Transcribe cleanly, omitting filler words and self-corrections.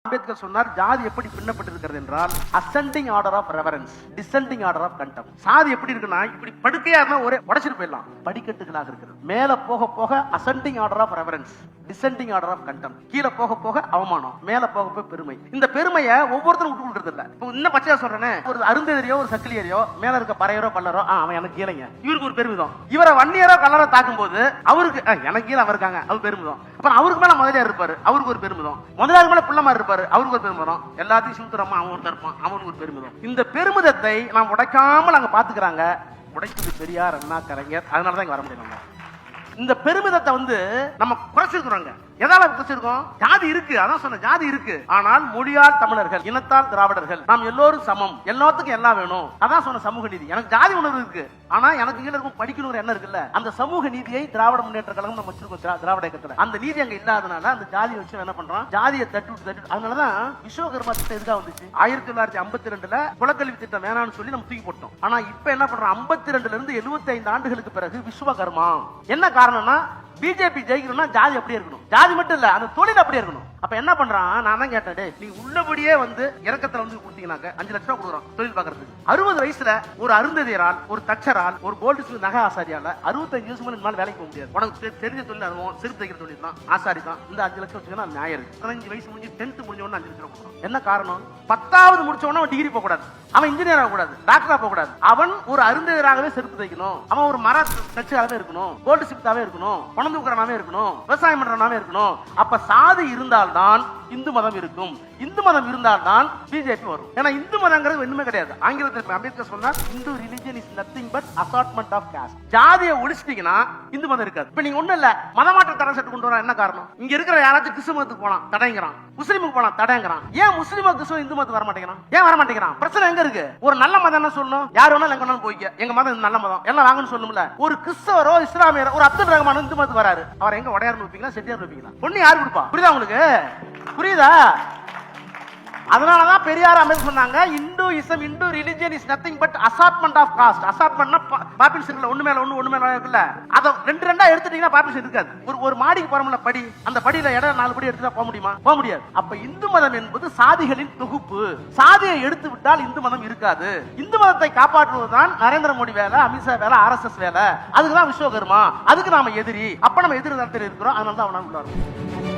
அம்பேத்கர் சொன்னார், ஜாதி எப்படி பின்னப்பட்டிருக்கிறது என்றால் ascending order of reverence, descending order of contempt. சாதி எப்படி இருக்குன்னா, இப்படி படுக்கையா இருந்தா ஒரே உடைச்சிட்டு போயிடலாம், படிக்கட்டுகளாக இருக்கிறது. மேல போக போக ascending order of reverence, descending order of contempt. கீழே போக போக அவமானம், மேல போக போக பெருமை. இந்த பெருமையை ஒவ்வொருத்தரும் விட்டு கொடுக்கறது இல்ல. இப்போ இன்னும் பச்சையா சொல்றேனே, ஒரு அருந்ததியோ ஒரு சக்கிலியரையோ மேல இருக்க பறையரோ பல்லரோ அவன் எனக்கு கீழங்க, இவருக்கு ஒரு பெருமிதம். இவரை வன்னியரோ கல்லரோ தாக்கும் போது அவருக்கு எனக்கு கீழே அவர் இருக்காங்க, அவர் பெருமிதம். அப்புறம் அவருக்கு மேல முதலியார் இருப்பாரு, அவருக்கு ஒரு பெருமிதம். முதலாளி மேல பிள்ளைமார் இருப்பாரு, அவருக்கு ஒரு பெருமிதம். எல்லாத்தையும் சூத்திரமா அவன் ஒருத்தர் இருப்பான், அவனுக்கு ஒரு பெருமிதம். இந்த பெருமிதத்தை நாம் உடைக்காம நாங்க பாத்துக்கிறாங்க. உடைச்சது பெரியார், அண்ணா, கலைஞர். அதனாலதான் இங்க வர முடியல. இந்த பெருமிதத்தை நம்ம குறைச்சிருக்கிறோங்க. எதால குறைச்சிருக்கோம்? ஜாதி இருக்கு, அதான் சொன்ன, ஜாதி இருக்கு. ஆனால் மொழியால் தமிழர்கள், இனத்தால் திராவிடர்கள், நாம் எல்லோரும் சமம், எல்லாத்துக்கும் எல்லாம் வேணும். அதான் சொன்ன சமூக நீதி. எனக்கு ஜாதி உணர்வு இருக்கு, ஆனா எனக்கு கீழ இருக்கும் படிக்கணுங்கிற எண்ணம் இருக்குல்ல. அந்த சமூக நீதியை திராவிட முன்னேற்ற கழகம் நம்ம வச்சிருக்கோம், திராவிட இயக்கத்துல. அந்த நீதி அங்க இல்லாதனால அந்த ஜாதியை வச்சு என்ன பண்றோம்? ஜாதியை தட்டு. அதனாலதான் விஸ்வகர்மா திட்டம் எதுக்காக வந்துச்சு? 1952 குலக்கல்வி திட்டம் வேணாம்னு சொல்லி நம்ம தூக்கி போட்டோம். ஆனா இப்ப என்ன பண்றோம்? 52 இருந்து 75 ஆண்டுகளுக்கு பிறகு விஸ்வகர்மா. என்ன காரணம்னா, பிஜேபி ஜெயிக்கணும்னா ஜாதி அப்படியே இருக்கணும். ஜாதி மட்டும் இல்ல, அந்த தொழில் அப்படியே இருக்கணும். அப்ப என்ன பண்றான்? நான் தான் கேட்டேன், நீ உள்ளபடியே இறக்கத்துல கொடுத்தீங்கன்னாக்க 5 லட்சம் ரூபாய் கொடுக்குறோம் தொழில் பாக்குறதுக்கு. 60 வயசுல ஒரு அருந்ததியரால், ஒரு தச்சரால், ஒரு கோல்டு நகை ஆசாரியால 65 வருஷம் மேல வேலைக்கு போக முடியாது. உனக்கு தெரிஞ்ச தொழில் அனுபவம் சிறு தைக்கிற தொழில் தான், ஆசாரி தான். இந்த 5 லட்சம் வச்சுக்கா ஞாயிறு இருக்கு. 15 வயசு முடிஞ்சு 10th முடிஞ்ச உடனே 5 லட்சம் ரூபாய் கொடுக்குறோம். என்ன காரணம்? 10வது முடிச்ச உடனே அவன் டிகிரி போக கூடாது, அவன் இன்ஜினியர் ஆக கூடாது, டாக்டரா போக கூடாது. அவன் ஒரு அருந்ததியராகவே செருப்பு தைக்கணும், அவன் ஒரு மர தச்சாவே இருக்கணும், கோல்டு ஷிப்டாவே இருக்கணும், பணம் தூக்குறனாவே இருக்கணும், விவசாயம் பண்றனாவே இருக்கணும். அப்ப சாதி இருந்தால்தான் இந்து மதம் இருக்கும், இந்து மதம் இருந்தால்தான் பிஜேபி வரும். ஏன்னா இந்து மதங்கிறது ஒண்ணுமே கிடையாது. ஆங்கிலத்தில் அம்பேத்கர் சொன்னார், Hindu religion is nothing but assortment of caste. ஜாதியை ஒழிச்சிட்டீங்கன்னா இந்து மதம் இருக்காது. இப்ப நீங்க ஒண்ணு இல்ல, மதமாற்ற தடை சட்டம் கொண்டு வர என்ன காரணம்? இங்க இருக்கிற யாராச்சும் கிறிஸ்துவ மதத்துக்கு போலாம் தடைங்கிறான், முஸ்லீமுக்கு போலாம் தடைங்கிறான். ஏன் முஸ்லீம் கிறிஸ்துவ இந்து மதத்துக்கு வர மாட்டேங்கிறான்? ஏன் வர மாட்டேங்கிறான்? பிரச்சனை எங்க இருக்கு? ஒரு நல்ல மதம் என்ன சொல்லணும்? யார் வேணாலும் எங்க வேணாலும் போய்க்க, எங்க மதம் நல்ல மதம், எல்லாம் வாங்கன்னு சொல்லணும்ல. ஒரு கிறிஸ்தவரோ இஸ்லாமியரோ, ஒரு அப்துல் ரஹ்மான் இந்து மதத்துக்கு வராரு, அவர் எங்க உடையார் வைப்பீங்களா, செட்டியார் வைப்பீங்களா? பொண்ணு யாரு கொடுப்பா? புரியுதா உங்களுக்கு? புரியுதா? அதனாலதான் பெரியார் அம்பேத்கர் சொன்னாங்க, Hindu religion is nothing but assortment of caste. அசார்ட்மெண்ட்னா பாப்புலேஷன் இல்ல, ஒண்ணு மேல இருக்குல்ல, அத ரெண்டா எடுத்துட்டீங்கன்னா பாப்புலேஷன் இருக்காது. ஒரு மாடிக்கு போறோம்ல படி, அந்த படியில இடம் 4 படி எடுத்துட்டா போக முடியுமா? போக முடியாது. அப்ப இந்து மதம் என்பது சாதிகளின் தொகுப்பு. சாதியை எடுத்து விட்டால் இந்து மதம் இருக்காது. இந்து மதத்தை காப்பாற்றுவதுதான் நரேந்திர மோடி வேலை, அமித்ஷா வேலை, RSS வேலை. அதுக்குதான் விஸ்வகர்மா, அதுக்கு நாம எதிரி. அப்ப நம்ம எதிரி தரத்தில் இருக்கிறோம். அதனால தான் அவனால